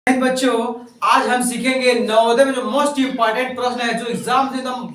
बच्चों, आज हम सीखेंगे नवोदय में जो मोस्ट इंपॉर्टेंट प्रश्न है, जो एग्जाम से एकदम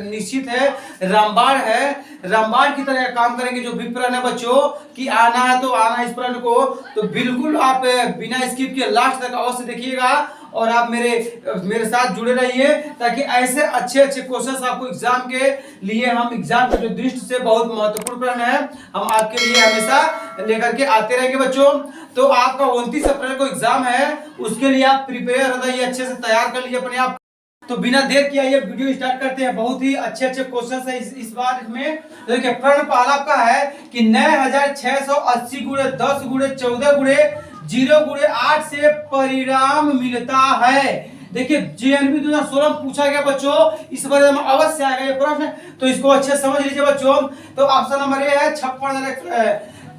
निश्चित है, रामबाण है। रामबाण की तरह काम करेंगे। जो भी प्रश्न है बच्चों कि आना है तो आना इस प्रश्न को, तो बिल्कुल आप बिना स्किप के लास्ट तक अवश्य देखिएगा और आप मेरे साथ जुड़े रहिए, ताकि ऐसे अच्छे अच्छे क्वेश्चंस आपको एग्जाम के लिए, हम एग्जाम के जो दृष्टि से बहुत महत्वपूर्ण प्रश्न है, हम आपके लिए हमेशा लेकर के आते रहेंगे बच्चों। तो आपका 29 अप्रैल को एग्जाम है, उसके लिए आप प्रिपेयर हो जाइए, अच्छे से तैयार कर लीजिए अपने आप। तो बिना देर किए आइए वीडियो स्टार्ट करते हैं। बहुत ही अच्छे अच्छे क्वेश्चन है इस बार इसमें। तो देखिए प्रश्न पहला आपका है कि 9680 गुणे 10 गुणे 14 गुणे 0 गुणे 8 से परिणाम मिलता है। देखिए जेएनबी 2016 में पूछा गया बच्चों, इस बार में अवश्य आएगा ये प्रश्न, तो इसको अच्छे समझ लीजिए बच्चों। तो ऑप्शन नंबर ए है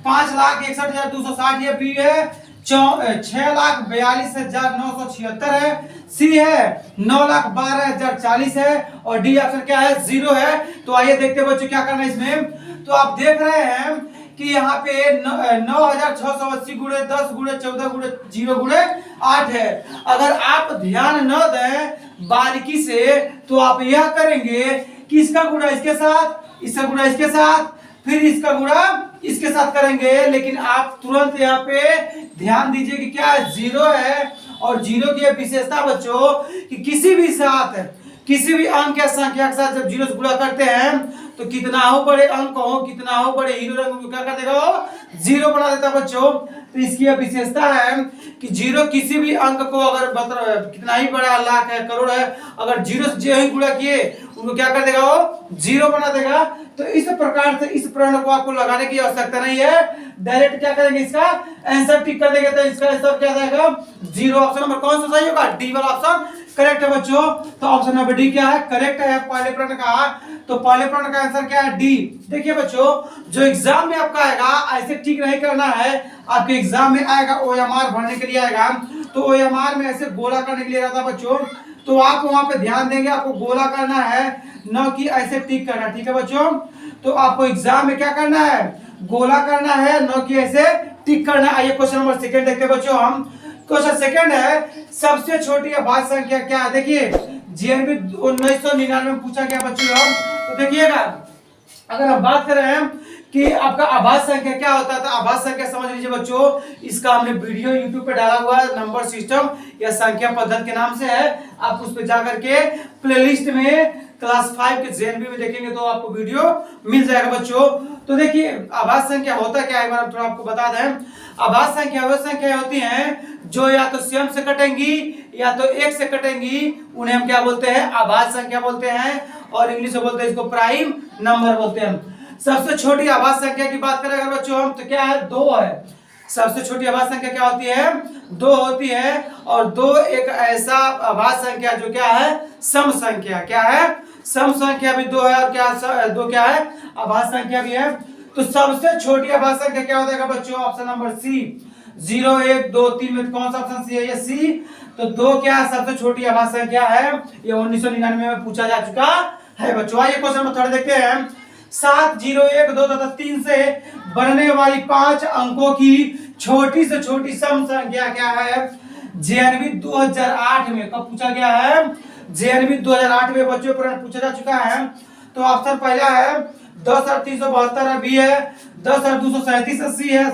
5,61,260, ये बी है 6,42,976 है, सी है 9,12,040 है, और डी ऑप्शन क्या है 0 है। तो आइए देखते हैं बच्चों क्या करना है इसमें। तो आप देख रहे हैं कि यहाँ पे 9,680 गुणे 10 गुणे 14 गुणे 0 गुणे 8 है। अगर आप ध्यान न दें बारीकी से तो आप यह करेंगे कि इसका गुणा इसके साथ, इसका गुणा इसके साथ, फिर इसका गुणा इसके साथ करेंगे। लेकिन आप तुरंत यहाँ पे ध्यान दीजिए कि क्या जीरो है, और जीरो की विशेषता बच्चों कि किसी भी अंक या संख्या के साथ जब जीरो से गुणा करते हैं तो कितना हो बड़े अंक हो, कितना हो बड़े हीरो रंग को क्या कर देगा वो जीरो बना देता है बच्चों। तो इसकी यह विशेषता है कि जीरो किसी भी अंक को, अगर मतलब कितना ही बड़ा लाख है करोड़ है, अगर जीरो से जो ही गुणा किए उनको क्या कर देगा वो जीरो बना देगा। तो इस प्रकार से इस प्रश्न को आपको लगाने की आवश्यकता नहीं है, डायरेक्ट क्या करेंगे इसका आंसर टिक कर देंगे। तो इसका आंसर क्या जाएगा जीरो। ऑप्शन नंबर कौन सा सही होगा, डी वाला ऑप्शन करेक्ट है बच्चों। तो ऑप्शन नंबर डी क्या है, करेक्ट है पहले प्रश्न का। तो पहले प्रश्न का आंसर क्या है, डी। देखिए बच्चों जो एग्जाम में आपका आएगा ऐसे ठीक नहीं करना है। आपके एग्जाम में आएगा ओएमआर भरने के लिए आएगा, तो ओएमआर में ऐसे गोला करने के लिए रहता बच्चों। तो आप वहां पे ध्यान देंगे, आपको गोला करना है न कि ऐसे टिक करना, ठीक है बच्चों। तो आपको एग्जाम में क्या करना है, गोला करना है, न कि ऐसे टिक करना है। आइए क्वेश्चन नंबर सेकंड देखते हैं बच्चों हम। क्वेश्चन सेकंड है सबसे छोटी अभाज्य संख्या क्या है। देखिए जेएनबी 1999 में पूछा गया बच्चों। तो देखिएगा अगर हम बात करें कि आपका अभाज्य संख्या क्या होता है, तो अभाज्य संख्या समझ लीजिए बच्चों, इसका हमने वीडियो YouTube पे डाला हुआ है, नंबर सिस्टम या संख्या पद्धति के नाम से है। आप उस पे जाकर के प्लेलिस्ट में क्लास 5 के जेएनबी में देखेंगे तो आपको वीडियो मिल जाएगा बच्चों। तो देखिए अभाज्य संख्या होता क्या है, एक बार हम थोड़ा आपको बता दें। अभाज्य संख्या वो संख्या होती हैं जो या तो स्वयं से कटेंगी या तो एक से कटेंगी, उन्हें हम क्या बोलते हैं, अभाज्य संख्या बोलते हैं, और इंग्लिश में बोलते हैं इसको प्राइम नंबर बोलते हैं। सबसे छोटी अभाज्य संख्या की बात करें अगर बच्चों हम, तो क्या है, 2 है। सबसे छोटी अभाज्य संख्या क्या होती है, 2 होती है। और 2 एक ऐसा अभाज्य संख्या जो क्या है, सम संख्या। क्या है, सम संख्या भी 2 है, और क्या 2 क्या है, अभाज्य संख्या भी है। तो सबसे छोटी अभाज्य संख्या क्या होता है बच्चों, ऑप्शन नंबर सी, 0 1 2 3 में कौन सा ऑप्शन सी है, ये सी। तो 2 क्या है, सबसे छोटी अभाज्य संख्या है। ये 1999 में पूछा जा चुका है बच्चों। आइए क्वेश्चन नंबर 3 देखते हैं। 7 0 1 2 तथा 3 से बढ़ने वाली 5 अंकों की छोटी से छोटी सम संख्या क्या है। जेएनबी 2008 में कब पूछा गया है, जेएनबी 2008 में बच्चों प्रश्न पूछा जा चुका है। तो ऑप्शन पहला है 10,372 है, बी है 10,237 है, सी है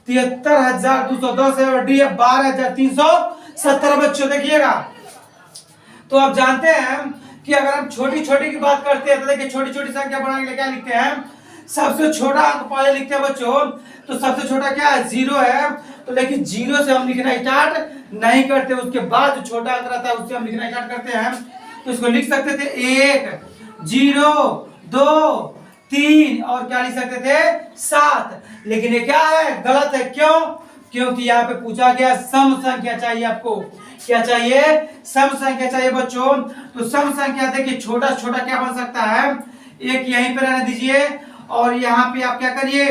73,210 है, और डी है 12,370 बच्चों। देखिएगा तो आप जानते हैं कि अगर हम छोटी छोटी की बात करते हैं तो देखिए छोटी छोटी संख्या बनाने के लिए क्या लिखते हैं, सबसे छोटा अंक पहले लिखते हैं बच्चों। तो सबसे छोटा क्या है, 0 है। तो लेकिन 0 से हम लिखना स्टार्ट नहीं करते, उसके बाद जो छोटा अंक रहता है उससे हम लिखना स्टार्ट करते हैं। तो इसको लिख सकते थे 1 0 2 3, और क्या लिख सकते थे 7। लेकिन ये क्या है, गलत है। क्यों, क्योंकि यहाँ पे पूछा गया सम संख्या चाहिए आपको। क्या चाहिए, सम संख्या चाहिए बच्चों। तो सम संख्या देखिए छोटा छोटा क्या बन सकता है, एक यहीं पे रहने दीजिए, और यहाँ पे आप क्या करिए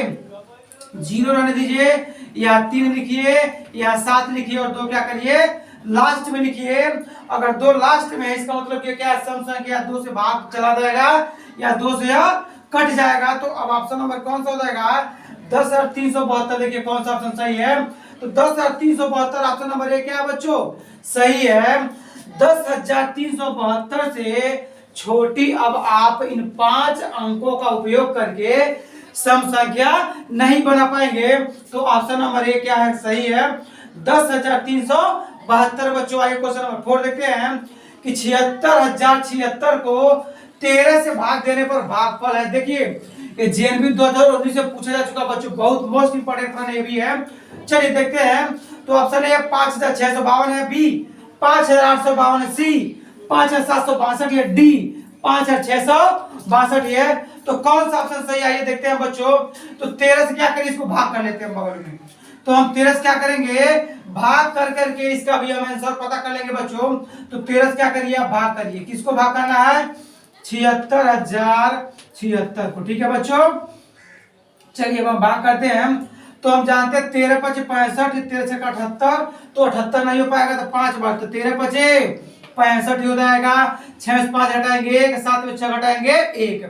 0 रहने दीजिए, यहाँ 3 लिखिए, यहाँ 7 लिखिए, और 2 क्या करिए लास्ट में लिखिए। अगर 2 लास्ट में है इसका मतलब क्या है, सम संख्या 2 से भाग चला जाएगा या 2 से कट जाएगा। तो अब ऑप्शन नंबर कौन सा हो जाएगा, 10,372। देखिए कौन सा ऑप्शन सही है, तो 10,372 ऑप्शन नंबर ए क्या है बच्चों, सही है। 10,372 से छोटी अब आप इन 5 अंकों का उपयोग करके सम संख्या नहीं बना पाएंगे, तो ऑप्शन नंबर ए क्या है, सही है 10,372 बच्चों। आइए क्वेश्चन नंबर 4 देखते हैं कि 76,076 को 13 से भाग देने पर भागफल है। देखिए ये जेएनबी 2019 से पूछा जा चुका बच्चों, बहुत मोस्ट इंपोर्टेंट प्रश्न ये भी है। चलिए देखते हैं, तो ऑप्शन ए 5,652 है, बी 5,852 है, सी 5,762 है, डी 5,662 है। तो कौन सा ऑप्शन सही है ये देखते हैं बच्चों। तो 13 से क्या करें, इसको भाग कर लेते हैं बगल में। तो हम 13 से क्या करेंगे, भाग कर करके इसका भी हम आंसर पता कर लेंगे बच्चों। तो 13 से क्या करिए, आप भाग करिए, किसको भाग करना है, 76,076 को, ठीक है बच्चों। चलिए अब हम भाग करते हैं। तो हम जानते हैं 13 पचे 65, 13 से 78, तो 78 नहीं हो पाएगा तो 5 बार, तो 13 पचे 65 हो जाएगा, 6 में 5 हटाएंगे 1, 7 में 6 घटाएंगे 1,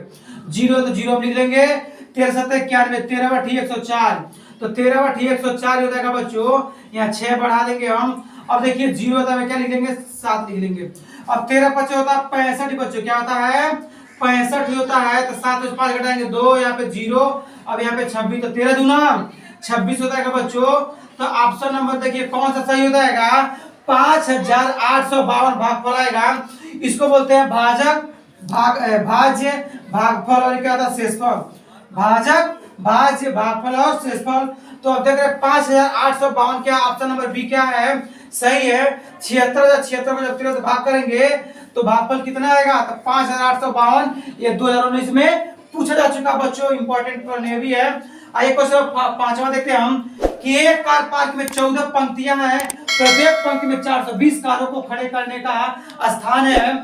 0 तो 0 हम लिख लेंगे, 13 7 91, 13 बटी 104, तो 13 बटी 104 हो जाएगा बच्चों। यहाँ 6 बढ़ा देंगे हम, अब देखिए 0 होता है क्या लिख लेंगे, 7 लिख लेंगे। अब 13 पचे होता है 65 बच्चों, क्या होता है 65 होता है, तो 7 में 5 घटाएंगे 2, यहाँ पे 0, अब यहाँ पे 26, तो 13 दूना 26 होता है बच्चों। तो ऑप्शन नंबर देखिए कौन सा सही हो जाएगा, 5,852 भागफल आएगा। इसको बोलते हैं भाजक भाज्य भागफल, और क्या होता है शेषफल, भाजक भाज्य भागफल और शेषफल। तो अब देख रहे हैं 5,852, क्या ऑप्शन नंबर बी क्या है, सही है। 76,076 को जब 13 से भाग करेंगे तो भागफल कितना आएगा, तो 5,852। ये 2019 में पूछा जा चुका बच्चों, इंपॉर्टेंट प्रश्न भी है। आइए क्वेश्चन 5वां देखते हैं हम कि एक कार पार्क में 14 पंक्तियां हैं, प्रत्येक पंक्ति में 420 कारों को खड़े करने का स्थान है।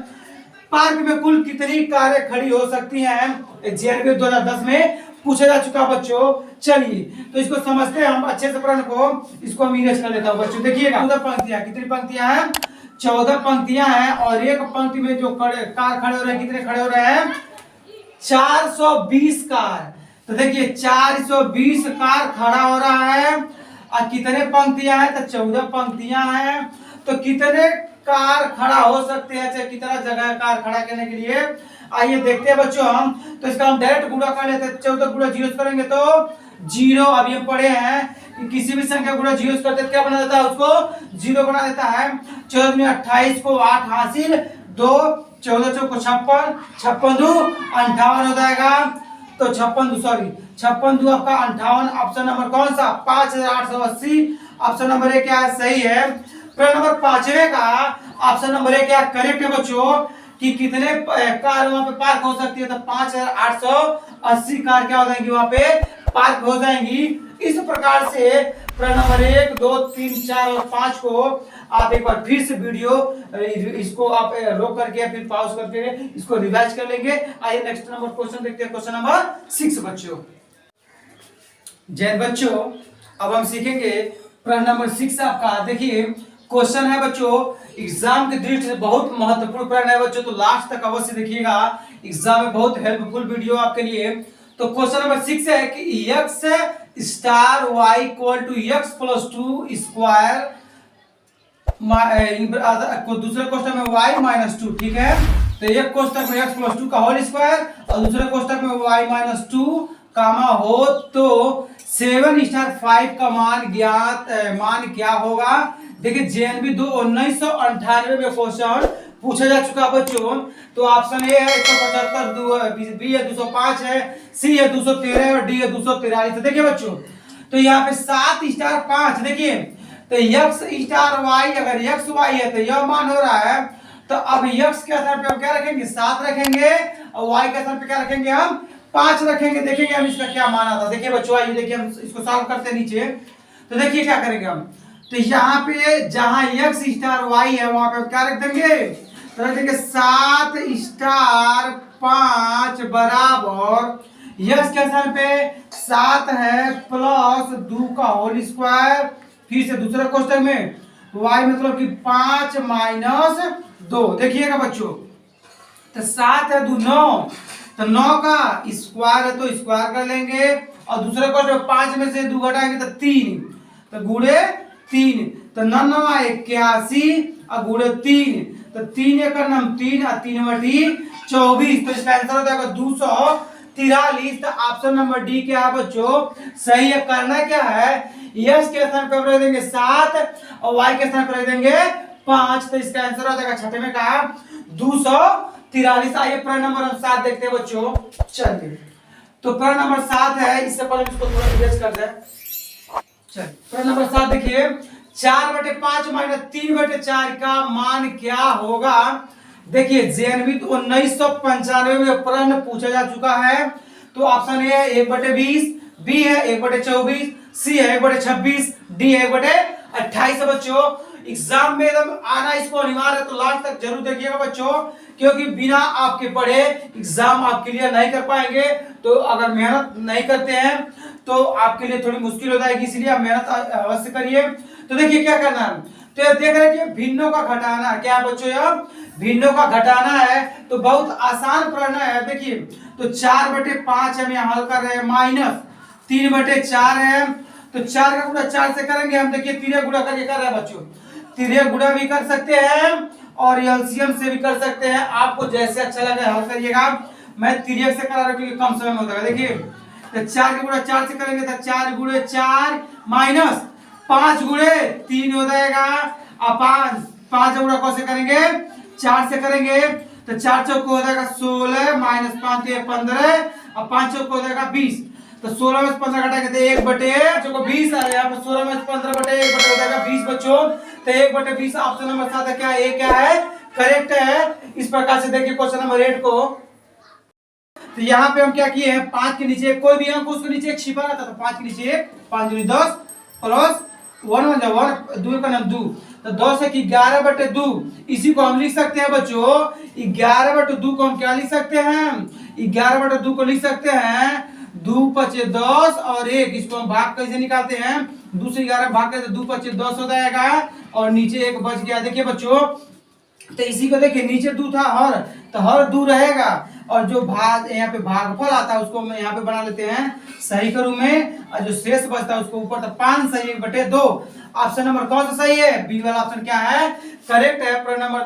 पार्क में कुल कितनी कारें खड़ी हो सकती हैं, जेएनबी 2010 में पूछा जा चुका बच्चों। चलिए तो इसको समझते हैं हम अच्छे से प्रश्न को, इसको हम इरेज कर लेता हूं बच्चों। देखिएगा 14 पंक्तियां, कितनी पंक्तियां हैं, 14 पंक्तियां हैं, और एक पंक्ति में जो कार खड़े हो रहे हैं, कितने खड़े हो रहे हैं, 420 कार। तो देखिए 420 कार खड़ा हो रहा है, और कितने पंक्तियां हैं, तो 14 पंक्तियां हैं। तो कितने कार खड़ा हो सकते हैं, चाहे कितना जगह है कार खड़ा करने के लिए। आइए देखते हैं बच्चों हम, तो इसका हम डायरेक्ट गुणा कर लेते हैं, 14 गुणा 0 करेंगे तो 0। अभी हम पढ़े हैं कि किसी भी संख्या गुणा 0 करते क्या बना देता है, उसको 0 बना देता है। 14 में 28 को 8 हासिल 2, 14 चौक को 56, 56 2 58 हो जाएगा। तो 56 2 आपका 58। ऑप्शन नंबर कौन सा, 5,880, ऑप्शन नंबर ए क्या है, सही है। प्रश्न नंबर 5वें का ऑप्शन नंबर ए क्या करेक्ट है बच्चों, कि कितने कार वहां पे पार्क हो सकती है, तो 5,880 कार क्या हो जाएंगी वहां पे पार्क हो जाएंगी। इस प्रकार से प्रश्न नंबर 1 2 3 4 और 5 को आप एक बार फिर से वीडियो इसको आप रोक करके फिर पॉज करके इसको रिवाइज कर लेंगे। आइए नेक्स्ट नंबर क्वेश्चन देखते हैं, क्वेश्चन नंबर 6 बच्चों। जय बच्चों, अब हम सीखेंगे प्रश्न नंबर 6 आपका। देखिए क्वेश्चन है बच्चों, एग्जाम की दृष्टि से बहुत महत्वपूर्ण प्रश्न है बच्चों, तो लास्ट तक अवश्य देखिएगा, एग्जाम में बहुत हेल्पफुल वीडियो आपके लिए। तो क्वेश्चन नंबर 6 है कि x star y equal to x plus 2 square, दूसरे क्वेश्चन में y माइनस 2, ठीक है। तो एक क्वेश्चन में x प्लस 2 का होल स्क्वायर और दूसरे क्वेश्चन में y माइनस 2 कामा हो तो 7 स्टार 5 का मान क्या होगा। देखिए जेएनबी 1998 में क्वेश्चन पूछा जा चुका बच्चों। तो ऑप्शन ए है 175, बी है 205 है, सी है 213 है और डी है 243। देखिए बच्चों, तो यहाँ पे 7 स्टार 5, देखिए तो x स्टार y, अगर x y है तो यह मान हो रहा है। तो अब x के स्थान पे हम क्या रखेंगे, 7 रखेंगे, और y के स्थान पे क्या रखेंगे, हम 5 रखेंगे। देखेंगे हम इसका क्या मान आता है। देखिए बच्चों आइए देखिए हम इसको सॉल्व करते हैं नीचे। तो देखिए क्या करेंगे हम, तो यहाँ पे जहां x स्टार y है वहां पे क्या रख देंगे, तो रख देंगे 7 स्टार 5 बराबर x के स्थान पे 7 है प्लस 2 का होल स्क्वायर, फिर से दूसरे क्वेश्चन में y मतलब कि 5 माइनस 2। देखिएगा बच्चों, तो 7 है 2 9, तो 9 का स्क्वायर है तो स्क्वायर कर लेंगे, और दूसरे क्वेश्चन में 5 में से 2 घटाएंगे तो 3, तो गुणे 3, तो 9 81 और गुणे 3, तो 3 एकड़ नाम 3 और 3 बटी 24, तो इसका आंसर हो जाएगा 243। तो ऑप्शन नंबर डी क्या है बच्चों, सही है। करना क्या है, यस के स्थान पर रख देंगे 7 और वाई के स्थान पर रख देंगे 5, तो इसका आंसर हो जाएगा छठे में का 243। आइए प्रश्न नंबर 7 देखते हैं बच्चों। चलिए, तो प्रश्न नंबर 7 है, इससे पहले इसको थोड़ा रिवाइज कर दें। चलिए प्रश्न नंबर 7 देखिए, 4/5 माइनस 3/4 का मान क्या होगा। देखिए जेएनवी 1995 में प्रश्न पूछा जा चुका है। तो ऑप्शन ए है 1/20, बी है 1/24, सी है 1/26, डी है 1/28 है बच्चों। एग्जाम में एकदम आना इसको अनिवार्य है, तो लास्ट तक जरूर देखिएगा बच्चों, क्योंकि बिना आपके पढ़े एग्जाम आप क्लियर नहीं कर पाएंगे। तो अगर मेहनत नहीं करते हैं तो आपके लिए थोड़ी मुश्किल हो जाएगी, इसलिए आप मेहनत अवश्य करिए। तो देखिए क्या करना है, तो देख रहे हैं कि भिन्नों का घटाना क्या है बच्चों, यह भिन्नों का घटाना है। तो बहुत आसान प्रश्न है। देखिए तो 4/5 हम यहाँ हल कर रहे हैं, माइनस 3/4 है, तो 4 का गुणा 4 से करेंगे हम। देखिए तिर्य गुणा करके कर रहे हैं बच्चों, तिर्य गुणा भी कर सकते हैं और एलसीएम से भी कर सकते हैं, आपको जैसे अच्छा लगे हल करिएगा। मैं तिर्यक से करा रहा हूं क्योंकि कम समय में होता है। देखिए तो 4 का गुणा 4 से करेंगे तो 4 गुणे 4 माइनस 5 गुणे 3 हो जाएगा, और 5 गुणा कौन से करेंगे, 4 से करेंगे, तो 4 चौक हो जाएगा 16 माइनस 5 15 और 5 चौक हो जाएगा 20। तो 16 में 15 घटाएंगे तो 1/20 आ यहाँ पर 16 में 15/1 हो जाएगा 20 बच्चों। तो 1/20 ऑप्शन नंबर 7 है। क्या ए क्या है, करेक्ट है। इस प्रकार से देखिए क्वेश्चन नंबर 8 को। तो यहाँ पे हम क्या किए हैं, 5 के नीचे कोई भी अंक उसके नीचे एक छिपा रहता, तो 5 के नीचे 5 दूनी 10 प्लस 1 1 1 2 का नाम 2, तो 10 है कि 11/2। इसी को हम लिख सकते हैं बच्चों, 11/2 को हम क्या लिख सकते हैं, 11/2 को लिख सकते हैं 2 5 10 और 1। इसको हम भाग कैसे निकालते हैं, 2 से 11 भाग करते 2 5 10 हो जाएगा और नीचे 1 बच गया। देखिए बच्चों तो इसी को देखिए नीचे 2 था हर, तो हर 2 रहेगा और जो भाग यहाँ पे भागफल आता है उसको हम यहाँ पे बना लेते हैं सही का रूप में, और जो शेष बचता है उसको ऊपर, तो 5 सही 1/2। ऑप्शन नंबर कौन सा सही है, बी वाला ऑप्शन क्या है, करेक्ट है। प्रश्न नंबर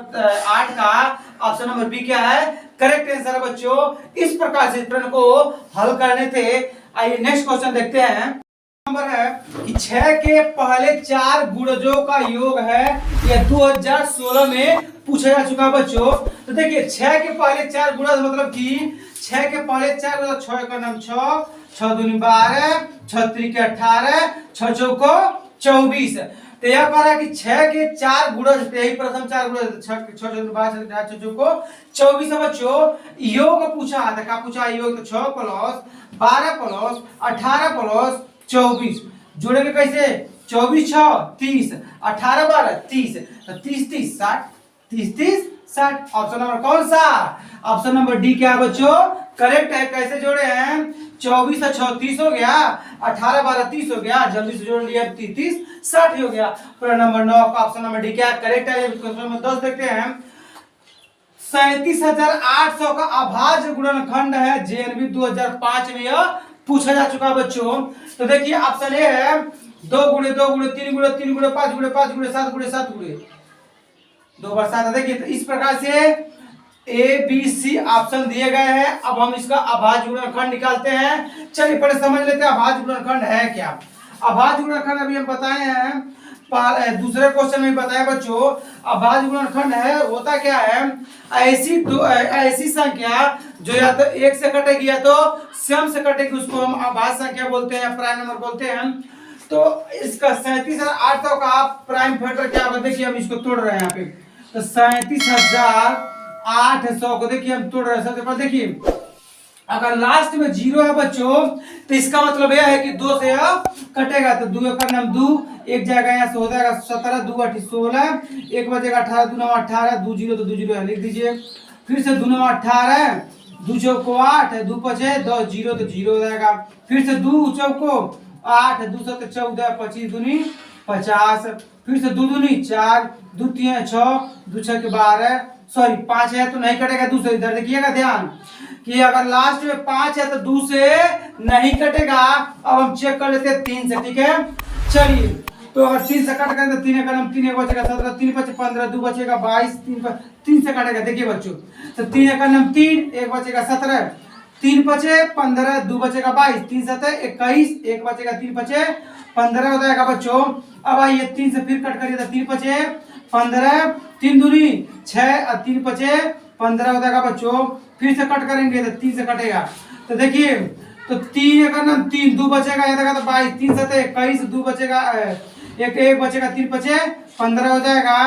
8 का ऑप्शन नंबर बी क्या है, करेक्ट आंसर है बच्चों। इस प्रकार से प्रश्न को हल करने थे। आइए नेक्स्ट क्वेश्चन देखते हैं। नंबर है कि 6 के पहले 4 गुणजों का योग है, यह 2016 में पूछा जा चुका बच्चों। तो देखिए 6 के पहले 4 गुणज मतलब कि 6 के पहले 4 मतलब 6 का नाम 6, 6 दूनी 12, 6 त्रिक 18, 6 चौको 24। तो यह कह रहा है कि 6 के 4 गुणज, यही प्रथम 4 गुणज 6 6 दूनी 12, 6 चौको 24 है बच्चों। योग पूछा था, क्या पूछा योग, तो 6 प्लस 12 प्लस 18 प्लस 24 जोड़ेंगे कैसे, 24 6 30, 18 12 30, तो 30 30 60, 30 30 60। ऑप्शन नंबर कौन सा, ऑप्शन नंबर डी क्या है बच्चों, करेक्ट है। कैसे जोड़े हैं, 24 से 6 30 हो गया, 18 12 30 हो गया, जल्दी से जोड़ लिया 30 30 60 हो गया। प्रश्न नंबर 9 का ऑप्शन नंबर डी क्या है, करेक्ट है। क्वेश्चन नंबर 10 देखते हैं। 37,800 का अभाज्य गुणनखंड है, जेएनबी 2005 में यह पूछा जा चुका बच्चों। तो देखिए ऑप्शन ए है 2 गुणे 2 गुणे 3 गुणे 3 गुणे 5 गुणे 5 गुणे 7 गुणे 7 गुणे 2 बार 7। देखिए तो इस प्रकार से ए बी सी ऑप्शन दिए गए हैं। अब हम इसका अभाज्य गुणनखंड निकालते हैं। चलिए पहले समझ लेते हैं अभाज्य गुणनखंड है क्या। अभाज्य गुणनखंड अभी हम बताए हैं, दूसरे क्वेश्चन में बताया बच्चों। अभाज्य गुणनखंड है, होता क्या है, ऐसी संख्या जो या तो 1 से कटेगी या तो सम से कटेगी, उसको हम अभाज्य संख्या बोलते हैं या प्राइम नंबर बोलते हैं। तो इसका 37,800 का प्राइम फैक्टर क्या होगा, देखिए हम इसको तोड़ रहे हैं यहाँ पे। तो 37,800 को देखिए हम तोड़ रहे हैं। सबसे पहले देखिए अगर लास्ट में 0 है बच्चों, तो इसका मतलब यह है कि 2 से कटेगा, तो 2 का नाम 2, एक जाएगा यहाँ से हो जाएगा 17 2 8 16, एक बचेगा 18 2 9 18, 2 0 तो 2 0 लिख दीजिए। फिर से 2 9 18, 2 चौको 8, 2 पचे 10 0 तो 0 हो जाएगा। फिर से 2 चौको 8, 2 7 14, 25 दूनी 50, फिर से 2 दूनी 4, 2 3 6, 2 6 12, सॉरी 5 है तो नहीं कटेगा 2 से। इधर देखिएगा ध्यान कि अगर लास्ट में 5 है तो 2 से नहीं कटेगा। अब हम चेक कर लेते हैं 3 से, ठीक है। चलिए तो अगर 3 से कट करें तो 3 का नाम 3 एक बचेगा 17, 3 बचे 15, 2 बचेगा 22, 3 से काटेगा। देखिए बच्चों, तो 3 का नाम 3, एक बचेगा 17, 3 बचे 15, 2 बचेगा 22, 3 7 21, एक बचेगा 3 बचे 15 हो जाएगा बच्चों। अब आइए 3 से फिर कट करिए तो 3 बचे 15, 3 दूनी 6 और 3 बचे 15 हो जाएगा बच्चों। फिर से कट करेंगे तो 3 से कटेगा, तो देखिए तो 3 का नाम 3, 2 बचेगा ये देखा तो 22, 3 7 21, 2 बचेगा एक बचेगा 3 बचे 15 हो जाएगा।